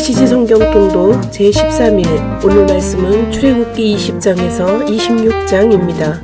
메시지 성경 통독 제13일 오늘 말씀은 출애굽기 20장에서 26장입니다.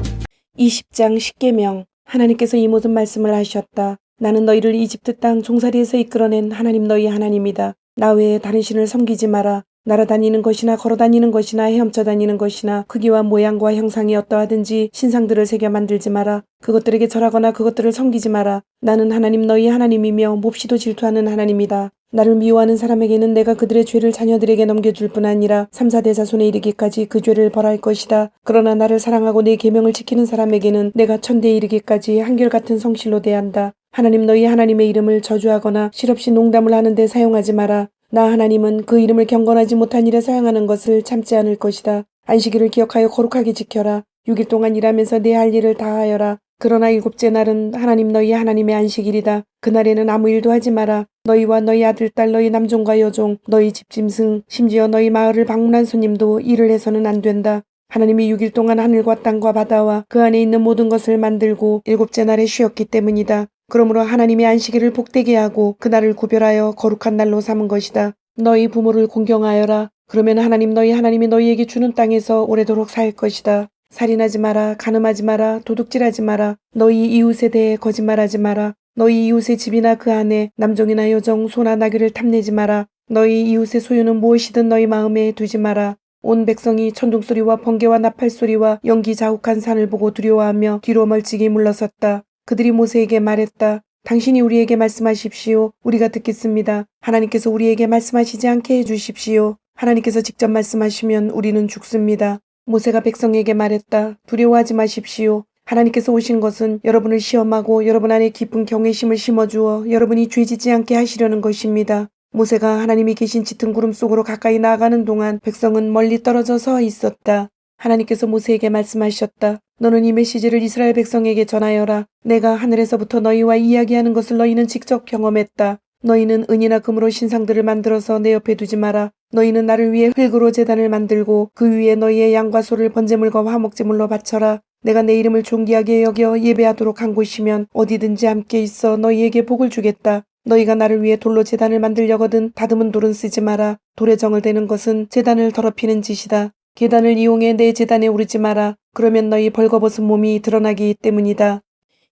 20장 10계명 하나님께서 이 모든 말씀을 하셨다. 나는 너희를 이집트 땅 종살이에서 이끌어낸 하나님 너희 하나님이다. 나 외에 다른 신을 섬기지 마라. 날아다니는 것이나 걸어다니는 것이나 헤엄쳐 다니는 것이나 크기와 모양과 형상이 어떠하든지 신상들을 새겨 만들지 마라. 그것들에게 절하거나 그것들을 섬기지 마라. 나는 하나님 너희 하나님이며 몹시도 질투하는 하나님이다. 나를 미워하는 사람에게는 내가 그들의 죄를 자녀들에게 넘겨줄 뿐 아니라 3, 4대 자손에 이르기까지 그 죄를 벌할 것이다. 그러나 나를 사랑하고 내 계명을 지키는 사람에게는 내가 천대에 이르기까지 한결같은 성실로 대한다. 하나님 너희 하나님의 이름을 저주하거나 실없이 농담을 하는데 사용하지 마라. 나 하나님은 그 이름을 경건하지 못한 일에 사용하는 것을 참지 않을 것이다. 안식일을 기억하여 거룩하게 지켜라. 6일 동안 일하면서 내 할 일을 다하여라. 그러나 7째 날은 하나님 너희 하나님의 안식일이다. 그날에는 아무 일도 하지 마라. 너희와 너희 아들, 딸, 너희 남종과 여종, 너희 집짐승, 심지어 너희 마을을 방문한 손님도 일을 해서는 안 된다. 하나님이 6일 동안 하늘과 땅과 바다와 그 안에 있는 모든 것을 만들고 7째 날에 쉬었기 때문이다. 그러므로 하나님의 안식일을 복되게 하고 그날을 구별하여 거룩한 날로 삼은 것이다. 너희 부모를 공경하여라. 그러면 하나님 너희 하나님이 너희에게 주는 땅에서 오래도록 살 것이다. 살인하지 마라. 간음하지 마라. 도둑질하지 마라. 너희 이웃에 대해 거짓말하지 마라. 너희 이웃의 집이나 그 안에 남종이나 여종, 소나 나귀를 탐내지 마라. 너희 이웃의 소유는 무엇이든 너희 마음에 두지 마라. 온 백성이 천둥소리와 번개와 나팔소리와 연기 자욱한 산을 보고 두려워하며 뒤로 멀찍이 물러섰다. 그들이 모세에게 말했다. 당신이 우리에게 말씀하십시오. 우리가 듣겠습니다. 하나님께서 우리에게 말씀하시지 않게 해주십시오. 하나님께서 직접 말씀하시면 우리는 죽습니다. 모세가 백성에게 말했다. 두려워하지 마십시오. 하나님께서 오신 것은 여러분을 시험하고 여러분 안에 깊은 경외심을 심어주어 여러분이 죄짓지 않게 하시려는 것입니다. 모세가 하나님이 계신 짙은 구름 속으로 가까이 나아가는 동안 백성은 멀리 떨어져 서 있었다. 하나님께서 모세에게 말씀하셨다. 너는 이 메시지를 이스라엘 백성에게 전하여라. 내가 하늘에서부터 너희와 이야기하는 것을 너희는 직접 경험했다. 너희는 은이나 금으로 신상들을 만들어서 내 옆에 두지 마라. 너희는 나를 위해 흙으로 제단을 만들고 그 위에 너희의 양과 소를 번제물과 화목제물로 바쳐라. 내가 내 이름을 존귀하게 여겨 예배하도록 한 곳이면 어디든지 함께 있어 너희에게 복을 주겠다. 너희가 나를 위해 돌로 제단을 만들려거든 다듬은 돌은 쓰지 마라. 돌에 정을 대는 것은 제단을 더럽히는 짓이다. 계단을 이용해 내 제단에 오르지 마라. 그러면 너희 벌거벗은 몸이 드러나기 때문이다.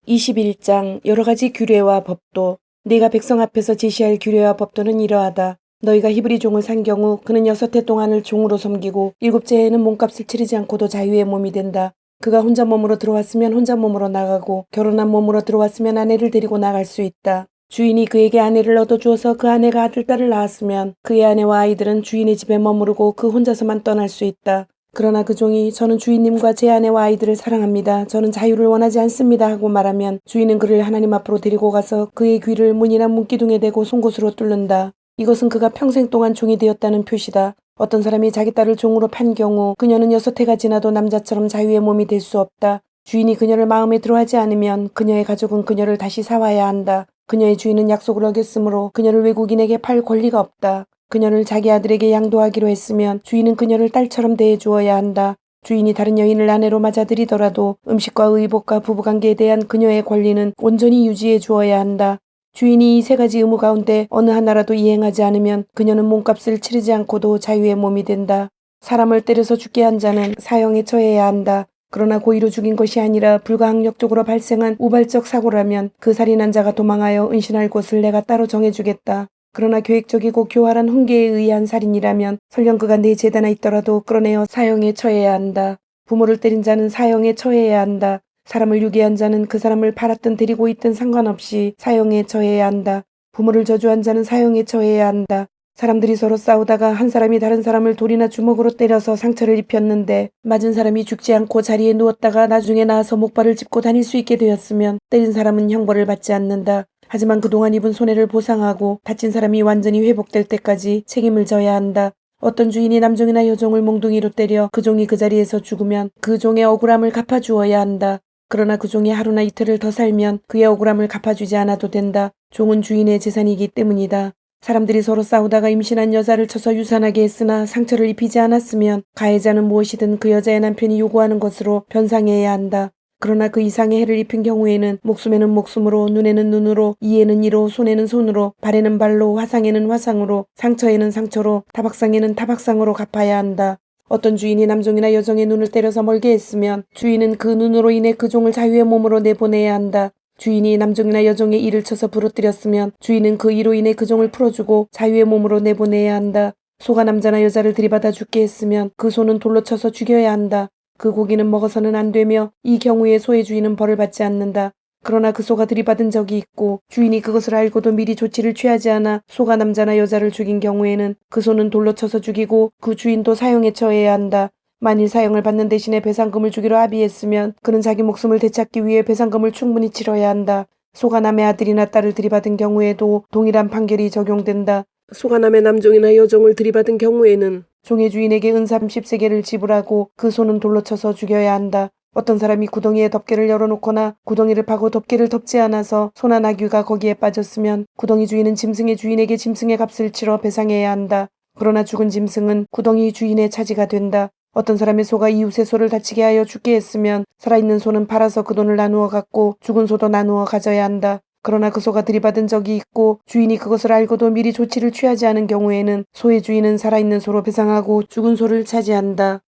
21장 여러 가지 규례와 법도 네가 백성 앞에서 제시할 규례와 법도는 이러하다. 너희가 히브리 종을 산 경우 그는 6해 동안을 종으로 섬기고 7째 해에는 몸값을 치르지 않고도 자유의 몸이 된다. 그가 혼자 몸으로 들어왔으면 혼자 몸으로 나가고 결혼한 몸으로 들어왔으면 아내를 데리고 나갈 수 있다. 주인이 그에게 아내를 얻어주어서 그 아내가 아들, 딸을 낳았으면 그의 아내와 아이들은 주인의 집에 머무르고 그 혼자서만 떠날 수 있다. 그러나 그 종이 저는 주인님과 제 아내와 아이들을 사랑합니다. 저는 자유를 원하지 않습니다 하고 말하면 주인은 그를 하나님 앞으로 데리고 가서 그의 귀를 문이나 문기둥에 대고 송곳으로 뚫는다. 이것은 그가 평생 동안 종이 되었다는 표시다. 어떤 사람이 자기 딸을 종으로 판 경우 그녀는 6해가 지나도 남자처럼 자유의 몸이 될 수 없다. 주인이 그녀를 마음에 들어하지 않으면 그녀의 가족은 그녀를 다시 사와야 한다. 그녀의 주인은 약속을 어겼으므로 그녀를 외국인에게 팔 권리가 없다. 그녀를 자기 아들에게 양도하기로 했으면 주인은 그녀를 딸처럼 대해주어야 한다. 주인이 다른 여인을 아내로 맞아들이더라도 음식과 의복과 부부관계에 대한 그녀의 권리는 온전히 유지해 주어야 한다. 주인이 이 3가지 의무 가운데 어느 하나라도 이행하지 않으면 그녀는 몸값을 치르지 않고도 자유의 몸이 된다. 사람을 때려서 죽게 한 자는 사형에 처해야 한다. 그러나 고의로 죽인 것이 아니라 불가항력적으로 발생한 우발적 사고라면 그 살인한 자가 도망하여 은신할 곳을 내가 따로 정해주겠다. 그러나 계획적이고 교활한 훈계에 의한 살인이라면 설령 그가 내 제단에 있더라도 끌어내어 사형에 처해야 한다. 부모를 때린 자는 사형에 처해야 한다. 사람을 유괴한 자는 그 사람을 팔았든 데리고 있든 상관없이 사형에 처해야 한다. 부모를 저주한 자는 사형에 처해야 한다. 사람들이 서로 싸우다가 한 사람이 다른 사람을 돌이나 주먹으로 때려서 상처를 입혔는데 맞은 사람이 죽지 않고 자리에 누웠다가 나중에 나와서 목발을 짚고 다닐 수 있게 되었으면 때린 사람은 형벌을 받지 않는다. 하지만 그동안 입은 손해를 보상하고 다친 사람이 완전히 회복될 때까지 책임을 져야 한다. 어떤 주인이 남종이나 여종을 몽둥이로 때려 그 종이 그 자리에서 죽으면 그 종의 억울함을 갚아주어야 한다. 그러나 그 종이 하루나 이틀을 더 살면 그의 억울함을 갚아주지 않아도 된다. 종은 주인의 재산이기 때문이다. 사람들이 서로 싸우다가 임신한 여자를 쳐서 유산하게 했으나 상처를 입히지 않았으면 가해자는 무엇이든 그 여자의 남편이 요구하는 것으로 변상해야 한다. 그러나 그 이상의 해를 입힌 경우에는 목숨에는 목숨으로, 눈에는 눈으로, 이에는 이로, 손에는 손으로, 발에는 발로, 화상에는 화상으로, 상처에는 상처로, 타박상에는 타박상으로 갚아야 한다. 어떤 주인이 남종이나 여종의 눈을 때려서 멀게 했으면 주인은 그 눈으로 인해 그 종을 자유의 몸으로 내보내야 한다. 주인이 남종이나 여종의 이를 쳐서 부러뜨렸으면 주인은 그 이로 인해 그 종을 풀어주고 자유의 몸으로 내보내야 한다. 소가 남자나 여자를 들이받아 죽게 했으면 그 소는 돌로 쳐서 죽여야 한다. 그 고기는 먹어서는 안 되며 이 경우에 소의 주인은 벌을 받지 않는다. 그러나 그 소가 들이받은 적이 있고 주인이 그것을 알고도 미리 조치를 취하지 않아 소가 남자나 여자를 죽인 경우에는 그 소는 돌로 쳐서 죽이고 그 주인도 사형에 처해야 한다. 만일 사형을 받는 대신에 배상금을 주기로 합의했으면 그는 자기 목숨을 되찾기 위해 배상금을 충분히 치러야 한다. 소가 남의 아들이나 딸을 들이받은 경우에도 동일한 판결이 적용된다. 소가 남의 남종이나 여종을 들이받은 경우에는 종의 주인에게 은 30세겔을 지불하고 그 소는 돌로 쳐서 죽여야 한다. 어떤 사람이 구덩이에 덮개를 열어놓거나 구덩이를 파고 덮개를 덮지 않아서 소나 나귀가 거기에 빠졌으면 구덩이 주인은 짐승의 주인에게 짐승의 값을 치러 배상해야 한다. 그러나 죽은 짐승은 구덩이 주인의 차지가 된다. 어떤 사람의 소가 이웃의 소를 다치게 하여 죽게 했으면 살아있는 소는 팔아서 그 돈을 나누어 갖고 죽은 소도 나누어 가져야 한다. 그러나 그 소가 들이받은 적이 있고 주인이 그것을 알고도 미리 조치를 취하지 않은 경우에는 소의 주인은 살아있는 소로 배상하고 죽은 소를 차지한다.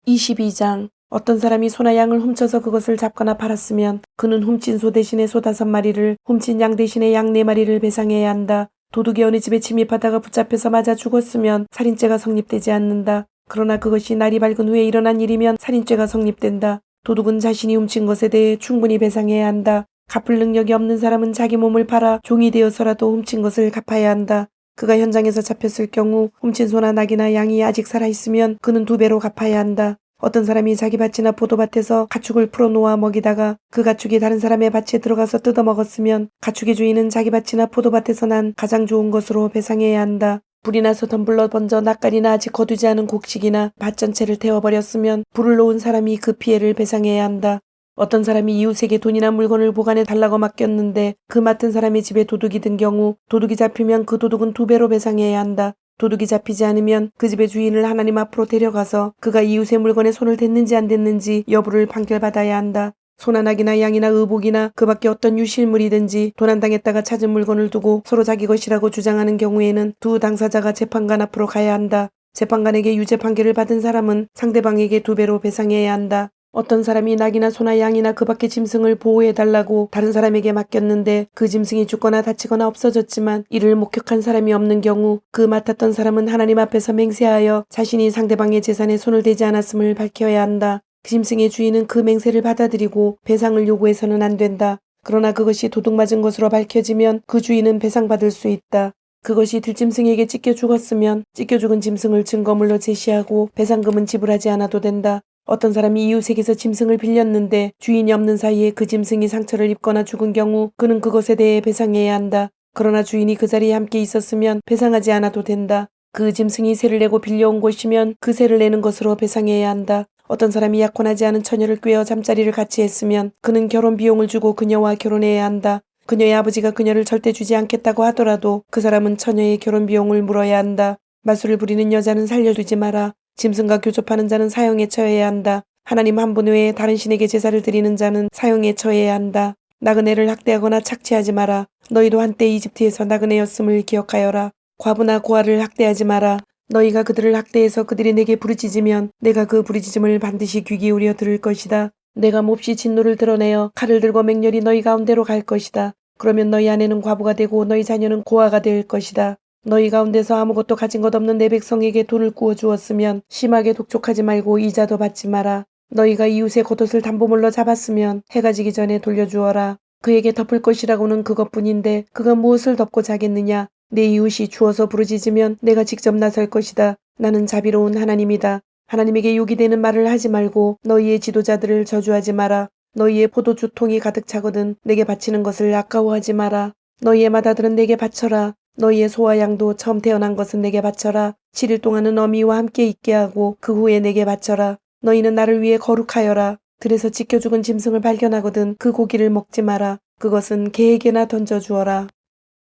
22장 어떤 사람이 소나 양을 훔쳐서 그것을 잡거나 팔았으면 그는 훔친 소 대신에 소 5마리를, 훔친 양 대신에 양 4마리를 배상해야 한다. 도둑이 어느 집에 침입하다가 붙잡혀서 맞아 죽었으면 살인죄가 성립되지 않는다. 그러나 그것이 날이 밝은 후에 일어난 일이면 살인죄가 성립된다. 도둑은 자신이 훔친 것에 대해 충분히 배상해야 한다. 갚을 능력이 없는 사람은 자기 몸을 팔아 종이 되어서라도 훔친 것을 갚아야 한다. 그가 현장에서 잡혔을 경우 훔친 소나 낙이나 양이 아직 살아있으면 그는 2배로 갚아야 한다. 어떤 사람이 자기 밭이나 포도밭에서 가축을 풀어놓아 먹이다가 그 가축이 다른 사람의 밭에 들어가서 뜯어먹었으면 가축의 주인은 자기 밭이나 포도밭에서 난 가장 좋은 것으로 배상해야 한다. 불이 나서 덤불러 번져 낯가리나 아직 거두지 않은 곡식이나 밭 전체를 태워버렸으면 불을 놓은 사람이 그 피해를 배상해야 한다. 어떤 사람이 이웃에게 돈이나 물건을 보관해 달라고 맡겼는데 그 맡은 사람의 집에 도둑이 든 경우 도둑이 잡히면 그 도둑은 2배로 배상해야 한다. 도둑이 잡히지 않으면 그 집의 주인을 하나님 앞으로 데려가서 그가 이웃의 물건에 손을 댔는지 안 댔는지 여부를 판결받아야 한다. 소나 낙이나 양이나 의복이나 그 밖에 어떤 유실물이든지 도난당했다가 찾은 물건을 두고 서로 자기 것이라고 주장하는 경우에는 두 당사자가 재판관 앞으로 가야 한다. 재판관에게 유죄 판결을 받은 사람은 상대방에게 2배로 배상해야 한다. 어떤 사람이 낙이나 소나 양이나 그 밖의 짐승을 보호해달라고 다른 사람에게 맡겼는데 그 짐승이 죽거나 다치거나 없어졌지만 이를 목격한 사람이 없는 경우 그 맡았던 사람은 하나님 앞에서 맹세하여 자신이 상대방의 재산에 손을 대지 않았음을 밝혀야 한다. 그 짐승의 주인은 그 맹세를 받아들이고 배상을 요구해서는 안 된다. 그러나 그것이 도둑 맞은 것으로 밝혀지면 그 주인은 배상받을 수 있다. 그것이 들짐승에게 찢겨 죽었으면 찢겨 죽은 짐승을 증거물로 제시하고 배상금은 지불하지 않아도 된다. 어떤 사람이 이웃에게서 짐승을 빌렸는데 주인이 없는 사이에 그 짐승이 상처를 입거나 죽은 경우 그는 그것에 대해 배상해야 한다. 그러나 주인이 그 자리에 함께 있었으면 배상하지 않아도 된다. 그 짐승이 세를 내고 빌려온 곳이면 그 세를 내는 것으로 배상해야 한다. 어떤 사람이 약혼하지 않은 처녀를 꾀어 잠자리를 같이 했으면 그는 결혼 비용을 주고 그녀와 결혼해야 한다. 그녀의 아버지가 그녀를 절대 주지 않겠다고 하더라도 그 사람은 처녀의 결혼 비용을 물어야 한다. 말술을 부리는 여자는 살려두지 마라. 짐승과 교접하는 자는 사형에 처해야 한다. 하나님 한 분 외에 다른 신에게 제사를 드리는 자는 사형에 처해야 한다. 나그네를 학대하거나 착취하지 마라. 너희도 한때 이집트에서 나그네였음을 기억하여라. 과부나 고아를 학대하지 마라. 너희가 그들을 학대해서 그들이 내게 부르짖으면 내가 그 부르짖음을 반드시 귀 기울여 들을 것이다. 내가 몹시 진노를 드러내어 칼을 들고 맹렬히 너희 가운데로 갈 것이다. 그러면 너희 아내는 과부가 되고 너희 자녀는 고아가 될 것이다. 너희 가운데서 아무것도 가진 것 없는 내 백성에게 돈을 구워 주었으면 심하게 독촉하지 말고 이자도 받지 마라. 너희가 이웃의 겉옷을 담보물로 잡았으면 해가 지기 전에 돌려주어라. 그에게 덮을 것이라고는 그것뿐인데 그가 무엇을 덮고 자겠느냐. 내 이웃이 추워서 부르짖으면 내가 직접 나설 것이다. 나는 자비로운 하나님이다. 하나님에게 욕이 되는 말을 하지 말고 너희의 지도자들을 저주하지 마라. 너희의 포도주 통이 가득 차거든 내게 바치는 것을 아까워하지 마라. 너희의 맏아들은 내게 바쳐라. 너희의 소와 양도 처음 태어난 것은 내게 바쳐라. 7일 동안은 어미와 함께 있게 하고 그 후에 내게 바쳐라. 너희는 나를 위해 거룩하여라. 들에서 찢겨 죽은 짐승을 발견하거든 그 고기를 먹지 마라. 그것은 개에게나 던져주어라.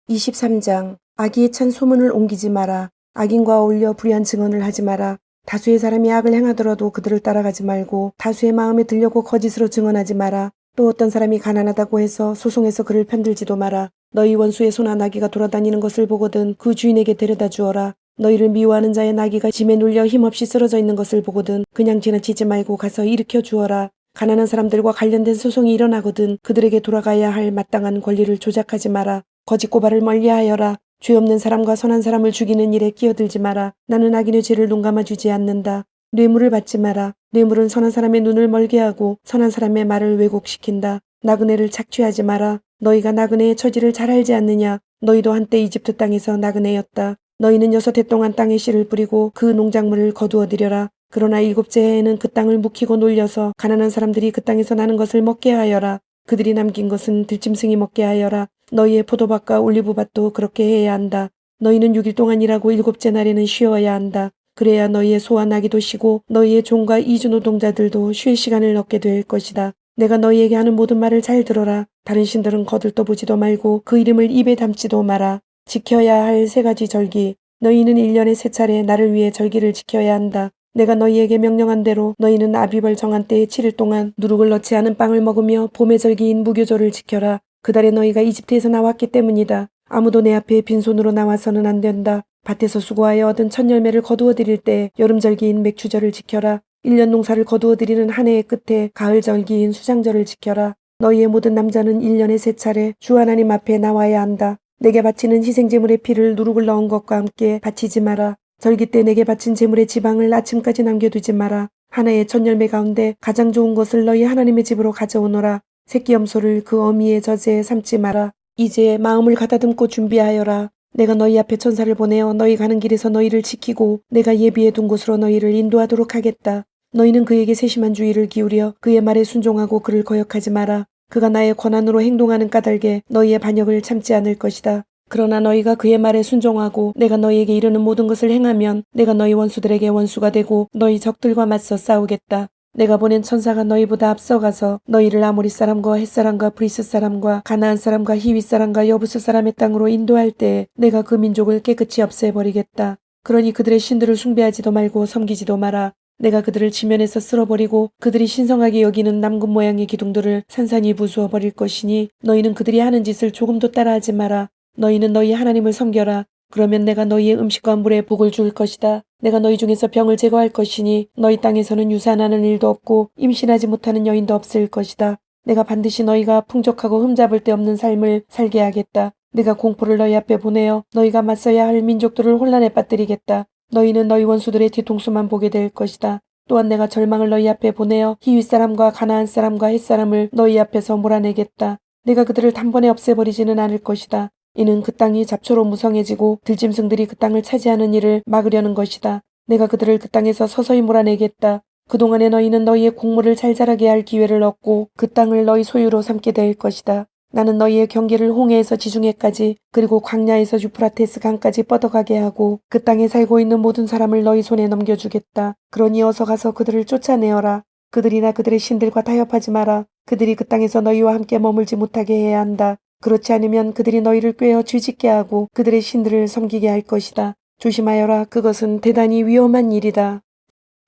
23장 악의에 찬 소문을 옮기지 마라. 악인과 어울려 불의한 증언을 하지 마라. 다수의 사람이 악을 행하더라도 그들을 따라가지 말고 다수의 마음에 들려고 거짓으로 증언하지 마라. 또 어떤 사람이 가난하다고 해서 소송해서 그를 편들지도 마라. 너희 원수의 소나 나귀가 돌아다니는 것을 보거든 그 주인에게 데려다 주어라. 너희를 미워하는 자의 나귀가 짐에 눌려 힘없이 쓰러져 있는 것을 보거든 그냥 지나치지 말고 가서 일으켜 주어라. 가난한 사람들과 관련된 소송이 일어나거든 그들에게 돌아가야 할 마땅한 권리를 조작하지 마라. 거짓 고발을 멀리하여라. 죄 없는 사람과 선한 사람을 죽이는 일에 끼어들지 마라. 나는 악인의 죄를 눈감아주지 않는다. 뇌물을 받지 마라. 뇌물은 선한 사람의 눈을 멀게 하고 선한 사람의 말을 왜곡시킨다. 나그네를 착취하지 마라. 너희가 나그네의 처지를 잘 알지 않느냐. 너희도 한때 이집트 땅에서 나그네였다. 너희는 6해 동안 땅에 씨를 뿌리고 그 농작물을 거두어들여라. 그러나 7째 해에는 그 땅을 묵히고 놀려서 가난한 사람들이 그 땅에서 나는 것을 먹게 하여라. 그들이 남긴 것은 들짐승이 먹게 하여라. 너희의 포도밭과 올리브밭도 그렇게 해야 한다. 너희는 6일 동안 일하고 7째 날에는 쉬어야 한다. 그래야 너희의 소와 나귀도 쉬고 너희의 종과 이주 노동자들도 쉴 시간을 얻게 될 것이다. 내가 너희에게 하는 모든 말을 잘 들어라. 다른 신들은 거들떠보지도 말고 그 이름을 입에 담지도 마라. 지켜야 할 3가지 절기. 너희는 1년에 3차례 나를 위해 절기를 지켜야 한다. 내가 너희에게 명령한 대로 너희는 아비벌 정한 때에 7일 동안 누룩을 넣지 않은 빵을 먹으며 봄의 절기인 무교절을 지켜라. 그달에 너희가 이집트에서 나왔기 때문이다. 아무도 내 앞에 빈손으로 나와서는 안 된다. 밭에서 수고하여 얻은 첫 열매를 거두어 드릴 때 여름절기인 맥추절을 지켜라. 1년 농사를 거두어 드리는 한 해의 끝에 가을절기인 수장절을 지켜라. 너희의 모든 남자는 1년에 3차례 주 하나님 앞에 나와야 한다. 내게 바치는 희생제물의 피를 누룩을 넣은 것과 함께 바치지 마라. 절기 때 내게 바친 제물의 지방을 아침까지 남겨두지 마라. 한 해의 첫 열매 가운데 가장 좋은 것을 너희 하나님의 집으로 가져오너라. 새끼 염소를 그 어미의 젖에 삶지 마라. 이제 마음을 가다듬고 준비하여라. 내가 너희 앞에 천사를 보내어 너희 가는 길에서 너희를 지키고 내가 예비해 둔 곳으로 너희를 인도하도록 하겠다. 너희는 그에게 세심한 주의를 기울여 그의 말에 순종하고 그를 거역하지 마라. 그가 나의 권한으로 행동하는 까닭에 너희의 반역을 참지 않을 것이다. 그러나 너희가 그의 말에 순종하고 내가 너희에게 이르는 모든 것을 행하면 내가 너희 원수들에게 원수가 되고 너희 적들과 맞서 싸우겠다. 내가 보낸 천사가 너희보다 앞서가서 너희를 아모리 사람과 헷 사람과 브리스 사람과 가나안 사람과 히윗 사람과 여부스 사람의 땅으로 인도할 때에 내가 그 민족을 깨끗이 없애버리겠다. 그러니 그들의 신들을 숭배하지도 말고 섬기지도 마라. 내가 그들을 지면에서 쓸어버리고 그들이 신성하게 여기는 남군 모양의 기둥들을 산산이 부수어 버릴 것이니 너희는 그들이 하는 짓을 조금도 따라하지 마라. 너희는 너희 하나님을 섬겨라. 그러면 내가 너희의 음식과 물에 복을 줄 것이다. 내가 너희 중에서 병을 제거할 것이니 너희 땅에서는 유산하는 일도 없고 임신하지 못하는 여인도 없을 것이다. 내가 반드시 너희가 풍족하고 흠잡을 데 없는 삶을 살게 하겠다. 내가 공포를 너희 앞에 보내어 너희가 맞서야 할 민족들을 혼란에 빠뜨리겠다. 너희는 너희 원수들의 뒤통수만 보게 될 것이다. 또한 내가 절망을 너희 앞에 보내어 히윗 사람과 가나안 사람과 헷 사람을 너희 앞에서 몰아내겠다. 내가 그들을 단번에 없애버리지는 않을 것이다. 이는 그 땅이 잡초로 무성해지고 들짐승들이 그 땅을 차지하는 일을 막으려는 것이다. 내가 그들을 그 땅에서 서서히 몰아내겠다. 그동안에 너희는 너희의 곡물을 잘 자라게 할 기회를 얻고 그 땅을 너희 소유로 삼게 될 것이다. 나는 너희의 경계를 홍해에서 지중해까지 그리고 광야에서 유프라테스 강까지 뻗어가게 하고 그 땅에 살고 있는 모든 사람을 너희 손에 넘겨주겠다. 그러니 어서 가서 그들을 쫓아내어라. 그들이나 그들의 신들과 타협하지 마라. 그들이 그 땅에서 너희와 함께 머물지 못하게 해야 한다. 그렇지 않으면 그들이 너희를 꿰어 쥐짓게 하고 그들의 신들을 섬기게 할 것이다. 조심하여라. 그것은 대단히 위험한 일이다.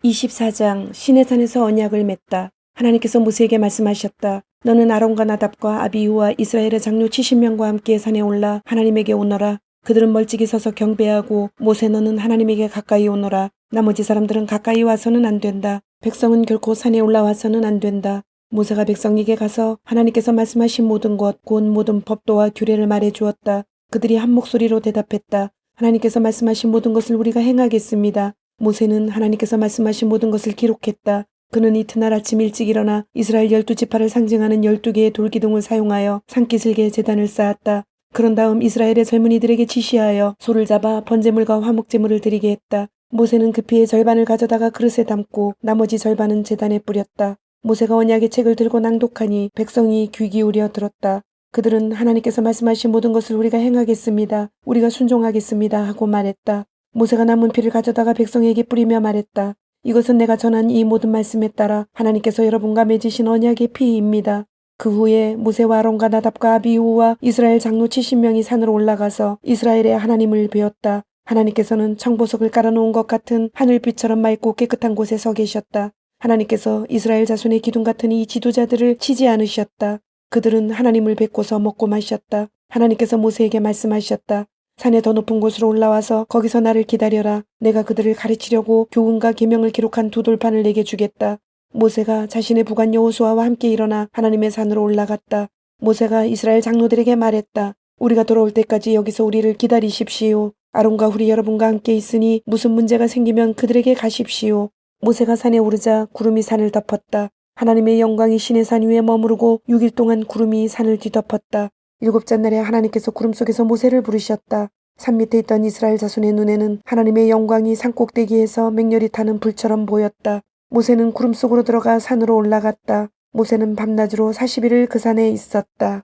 24장 시내산에서 언약을 맺다. 하나님께서 모세에게 말씀하셨다. 너는 아론과 나답과 아비후와 이스라엘의 장로 70명과 함께 산에 올라 하나님에게 오너라. 그들은 멀찍이 서서 경배하고 모세 너는 하나님에게 가까이 오너라. 나머지 사람들은 가까이 와서는 안 된다. 백성은 결코 산에 올라와서는 안 된다. 모세가 백성에게 가서 하나님께서 말씀하신 모든 것, 곧 모든 법도와 규례를 말해 주었다. 그들이 한 목소리로 대답했다. 하나님께서 말씀하신 모든 것을 우리가 행하겠습니다. 모세는 하나님께서 말씀하신 모든 것을 기록했다. 그는 이튿날 아침 일찍 일어나 이스라엘 12지파를 상징하는 12개의 돌기둥을 사용하여 산기슭에 제단을 쌓았다. 그런 다음 이스라엘의 젊은이들에게 지시하여 소를 잡아 번제물과 화목제물을 드리게 했다. 모세는 그 피의 절반을 가져다가 그릇에 담고 나머지 절반은 제단에 뿌렸다. 모세가 언약의 책을 들고 낭독하니 백성이 귀 기울여 들었다. 그들은 하나님께서 말씀하신 모든 것을 우리가 행하겠습니다. 우리가 순종하겠습니다 하고 말했다. 모세가 남은 피를 가져다가 백성에게 뿌리며 말했다. 이것은 내가 전한 이 모든 말씀에 따라 하나님께서 여러분과 맺으신 언약의 피입니다. 그 후에 모세와 아론과 나답과 아비후와 이스라엘 장로 70명이 산으로 올라가서 이스라엘의 하나님을 배웠다. 하나님께서는 청보석을 깔아놓은 것 같은 하늘빛처럼 맑고 깨끗한 곳에 서 계셨다. 하나님께서 이스라엘 자손의 기둥 같은 이 지도자들을 치지 않으셨다. 그들은 하나님을 뵙고서 먹고 마셨다. 하나님께서 모세에게 말씀하셨다. 산의 더 높은 곳으로 올라와서 거기서 나를 기다려라. 내가 그들을 가르치려고 교훈과 계명을 기록한 두 돌판을 내게 주겠다. 모세가 자신의 부관 여호수아와 함께 일어나 하나님의 산으로 올라갔다. 모세가 이스라엘 장로들에게 말했다. 우리가 돌아올 때까지 여기서 우리를 기다리십시오. 아론과 우리 여러분과 함께 있으니 무슨 문제가 생기면 그들에게 가십시오. 모세가 산에 오르자 구름이 산을 덮었다. 하나님의 영광이 신의 산 위에 머무르고 6일 동안 구름이 산을 뒤덮었다. 일곱째 날에 하나님께서 구름 속에서 모세를 부르셨다. 산 밑에 있던 이스라엘 자손의 눈에는 하나님의 영광이 산 꼭대기에서 맹렬히 타는 불처럼 보였다. 모세는 구름 속으로 들어가 산으로 올라갔다. 모세는 밤낮으로 40일을 그 산에 있었다.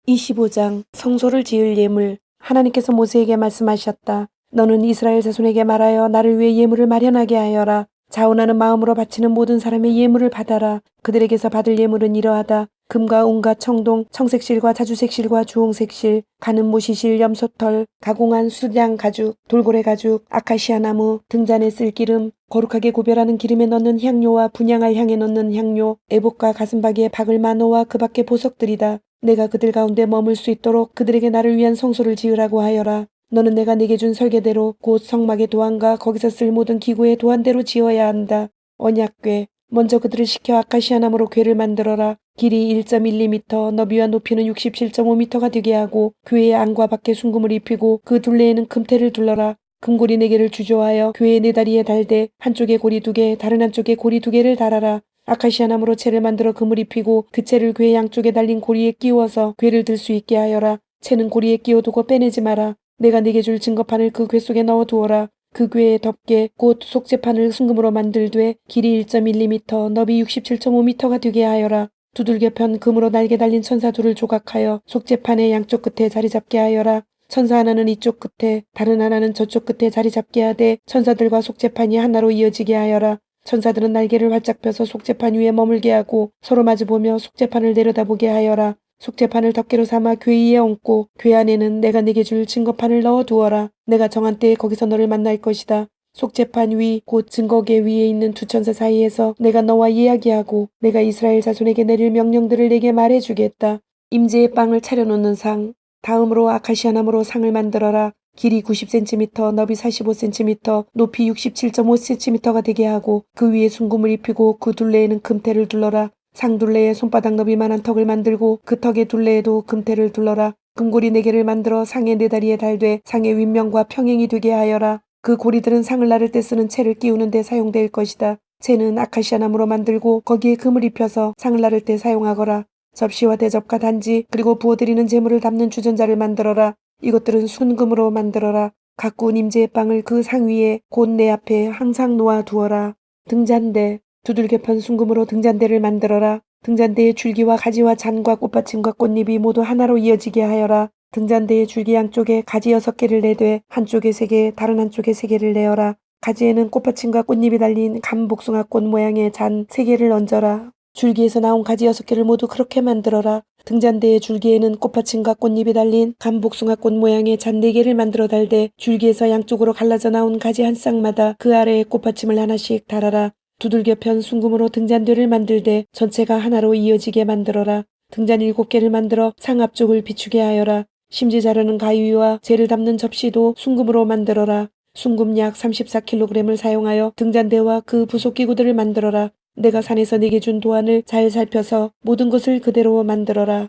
25장 성소를 지을 예물. 하나님께서 모세에게 말씀하셨다. 너는 이스라엘 자손에게 말하여 나를 위해 예물을 마련하게 하여라. 자원하는 마음으로 바치는 모든 사람의 예물을 받아라. 그들에게서 받을 예물은 이러하다. 금과 온갖 청동, 청색실과 자주색실과 주홍색실, 가는 모시실, 염소털, 가공한 수량 가죽, 돌고래 가죽, 아카시아 나무, 등잔에 쓸 기름, 거룩하게 구별하는 기름에 넣는 향료와 분향할 향에 넣는 향료, 애복과 가슴바기에 박을 만호와 그 밖의 보석들이다. 내가 그들 가운데 머물 수 있도록 그들에게 나를 위한 성소를 지으라고 하여라. 너는 내가 네게 준 설계대로 곧 성막의 도안과 거기서 쓸 모든 기구의 도안대로 지어야 한다. 언약궤. 먼저 그들을 시켜 아카시아 나무로 궤를 만들어라. 길이 1.12m, 너비와 높이는 67.5m가 되게 하고 궤의 안과 밖에 순금을 입히고 그 둘레에는 금테를 둘러라. 금고리 4개를 주조하여 궤의 4다리에 달되 한쪽에 고리 2개, 다른 한쪽에 고리 2개를 달아라. 아카시아 나무로 채를 만들어 금을 입히고 그 채를 궤 양쪽에 달린 고리에 끼워서 궤를 들 수 있게 하여라. 채는 고리에 끼워두고 빼내지 마라. 내가 네게 줄 증거판을 그 궤 속에 넣어 두어라. 그 궤의 덮개 곧 속죄판을 순금으로 만들되 길이 1.12m, 너비 67.5m가 되게 하여라. 두들겨 편 금으로 날개 달린 천사 둘을 조각하여 속죄판의 양쪽 끝에 자리 잡게 하여라. 천사 하나는 이쪽 끝에 다른 하나는 저쪽 끝에 자리 잡게 하되 천사들과 속죄판이 하나로 이어지게 하여라. 천사들은 날개를 활짝 펴서 속죄판 위에 머물게 하고 서로 마주보며 속죄판을 내려다보게 하여라. 속죄판을 덮개로 삼아 궤 위에 얹고 궤 안에는 내가 네게 줄 증거판을 넣어 두어라. 내가 정한 때에 거기서 너를 만날 것이다. 속죄판 위 곧 증거궤 위에 있는 두 천사 사이에서 내가 너와 이야기하고 내가 이스라엘 자손에게 내릴 명령들을 내게 말해주겠다. 임재의 빵을 차려놓는 상. 다음으로 아카시아 나무로 상을 만들어라. 길이 90cm, 너비 45cm, 높이 67.5cm가 되게 하고 그 위에 순금을 입히고 그 둘레에는 금테를 둘러라. 상 둘레에 손바닥 너비만한 턱을 만들고 그 턱의 둘레에도 금테를 둘러라. 금고리 4개를 만들어 상의 4다리에 달되 상의 윗면과 평행이 되게 하여라. 그 고리들은 상을 나를 때 쓰는 채를 끼우는 데 사용될 것이다. 채는 아카시아 나무로 만들고 거기에 금을 입혀서 상을 나를 때 사용하거라. 접시와 대접과 단지 그리고 부어드리는 제물을 담는 주전자를 만들어라. 이것들은 순금으로 만들어라. 가꾸운 임재의 빵을 그 상 위에 곧 내 앞에 항상 놓아 두어라. 등잔대. 두들겨 편 순금으로 등잔대를 만들어라. 등잔대의 줄기와 가지와 잔과 꽃받침과 꽃잎이 모두 하나로 이어지게 하여라. 등잔대의 줄기 양쪽에 가지 6개를 내되 한쪽에 3개, 다른 한쪽에 3개를 내어라. 가지에는 꽃받침과 꽃잎이 달린 감복숭아꽃 모양의 잔 3개를 얹어라. 줄기에서 나온 가지 6개를 모두 그렇게 만들어라. 등잔대의 줄기에는 꽃받침과 꽃잎이 달린 감복숭아꽃 모양의 잔 4개를 만들어 달되 줄기에서 양쪽으로 갈라져 나온 가지 한 쌍마다 그 아래에 꽃받침을 하나씩 달아라. 두들겨 편 순금으로 등잔대를 만들되 전체가 하나로 이어지게 만들어라. 등잔 7개를 만들어 상 앞쪽을 비추게 하여라. 심지 자르는 가위와 재를 담는 접시도 순금으로 만들어라. 순금 약 34kg을 사용하여 등잔대와 그 부속기구들을 만들어라. 내가 산에서 네게 준 도안을 잘 살펴서 모든 것을 그대로 만들어라.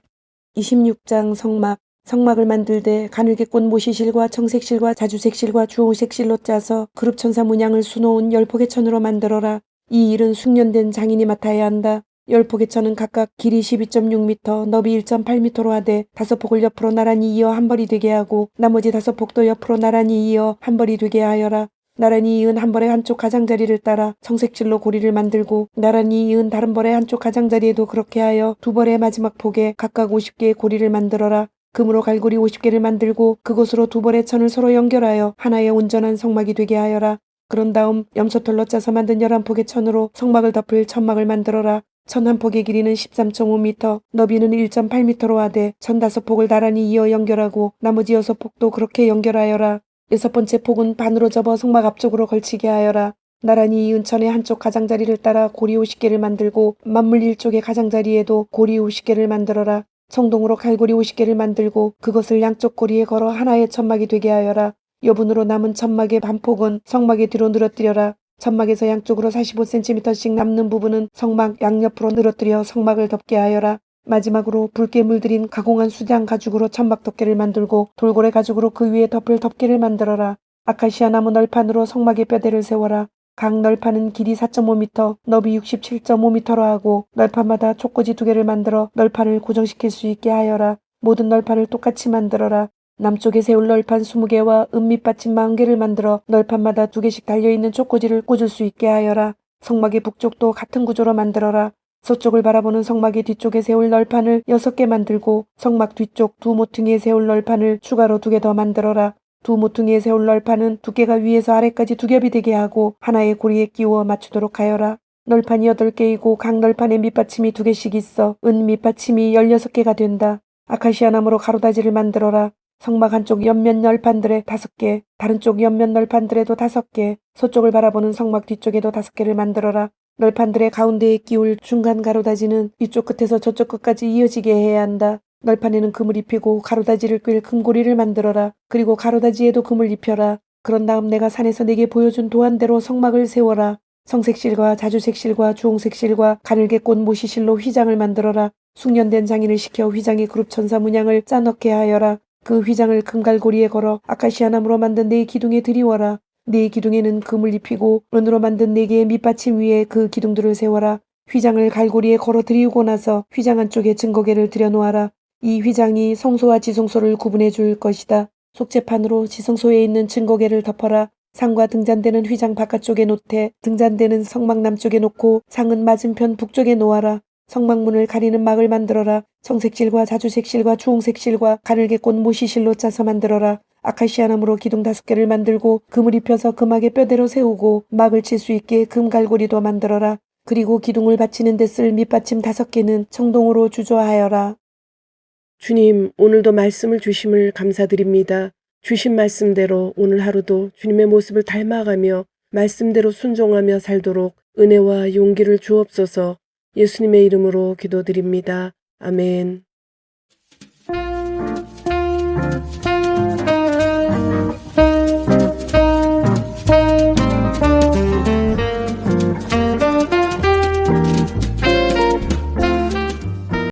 26장 성막. 성막을 만들되 가늘게 꼰 모시실과 청색실과 자주색실과 주홍색실로 짜서 그룹천사 문양을 수놓은 10폭의 천으로 만들어라. 이 일은 숙련된 장인이 맡아야 한다. 10폭의 천은 각각 길이 12.6m, 너비 1.8m로 하되 5폭을 옆으로 나란히 이어 한 벌이 되게 하고 나머지 5폭도 옆으로 나란히 이어 한 벌이 되게 하여라. 나란히 이은 한 벌의 한쪽 가장자리를 따라 청색실로 고리를 만들고 나란히 이은 다른 벌의 한쪽 가장자리에도 그렇게 하여 두 벌의 마지막 폭에 각각 50개의 고리를 만들어라. 금으로 갈고리 50개를 만들고 그곳으로 두 벌의 천을 서로 연결하여 하나의 온전한 성막이 되게 하여라. 그런 다음 염소털로 짜서 만든 11폭의 천으로 성막을 덮을 천막을 만들어라. 천 한 폭의 길이는 13.5m, 너비는 1.8m로 하되 천 5폭을 나란히 이어 연결하고 나머지 6폭도 그렇게 연결하여라. 6번째 폭은 반으로 접어 성막 앞쪽으로 걸치게 하여라. 나란히 이 은천의 한쪽 가장자리를 따라 고리 50개를 만들고 만물 1쪽의 가장자리에도 고리 50개를 만들어라. 청동으로 갈고리 50개를 만들고 그것을 양쪽 고리에 걸어 하나의 천막이 되게 하여라. 여분으로 남은 천막의 반폭은 성막의 뒤로 늘어뜨려라. 천막에서 양쪽으로 45cm씩 남는 부분은 성막 양옆으로 늘어뜨려 성막을 덮게 하여라. 마지막으로 붉게 물들인 가공한 수장 가죽으로 천막 덮개를 만들고 돌고래 가죽으로 그 위에 덮을 덮개를 만들어라. 아카시아 나무 널판으로 성막의 뼈대를 세워라. 각 널판은 길이 4.5m, 너비 67.5m로 하고 널판마다 촉꽂이 2개를 만들어 널판을 고정시킬 수 있게 하여라. 모든 널판을 똑같이 만들어라. 남쪽에 세울 널판 20개와 은밑받침 40개를 만들어 널판마다 2개씩 달려있는 촉꽂이를 꽂을 수 있게 하여라. 성막의 북쪽도 같은 구조로 만들어라. 서쪽을 바라보는 성막의 뒤쪽에 세울 널판을 6개 만들고 성막 뒤쪽 두 모퉁이에 세울 널판을 추가로 2개 더 만들어라. 두 모퉁이에 세울 널판은 두께가 위에서 아래까지 2겹이 되게 하고 하나의 고리에 끼워 맞추도록 하여라. 널판이 8개이고 각 널판에 밑받침이 2개씩 있어 은 밑받침이 16개가 된다. 아카시아 나무로 가로다지를 만들어라. 성막 한쪽 옆면 널판들에 5개, 다른 쪽 옆면 널판들에도 5개, 서쪽을 바라보는 성막 뒤쪽에도 5개를 만들어라. 널판들의 가운데에 끼울 중간 가로다지는 이쪽 끝에서 저쪽 끝까지 이어지게 해야 한다. 널판에는 금을 입히고 가로다지를 꿰 금고리를 만들어라. 그리고 가로다지에도 금을 입혀라. 그런 다음 내가 산에서 내게 보여준 도안대로 성막을 세워라. 성색실과 자주색실과 주홍색실과 가늘게 꽂 모시실로 휘장을 만들어라. 숙련된 장인을 시켜 휘장의 그룹 천사 문양을 짜넣게 하여라. 그 휘장을 금갈고리에 걸어 아카시아 나무로 만든 4기둥에 들이워라. 4기둥에는 금을 입히고 은으로 만든 4개의 밑받침 위에 그 기둥들을 세워라. 휘장을 갈고리에 걸어 들이우고 나서 휘장 안쪽에 증거계를 들여놓아라. 이 휘장이 성소와 지성소를 구분해 줄 것이다. 속재판으로 지성소에 있는 증거계를 덮어라. 상과 등잔대는 휘장 바깥쪽에 놓되 등잔대는 성막 남쪽에 놓고 상은 맞은편 북쪽에 놓아라. 성막문을 가리는 막을 만들어라. 청색실과 자주색실과 주홍색실과 가늘게 꽂 모시실로 짜서 만들어라. 아카시아 나무로 기둥 5개를 만들고 금을 입혀서 그 막의 뼈대로 세우고 막을 칠 수 있게 금갈고리도 만들어라. 그리고 기둥을 받치는 데 쓸 밑받침 5개는 청동으로 주조하여라. 주님, 오늘도 말씀을 주심을 감사드립니다. 주신 말씀대로 오늘 하루도 주님의 모습을 닮아가며 말씀대로 순종하며 살도록 은혜와 용기를 주옵소서. 예수님의 이름으로 기도드립니다. 아멘.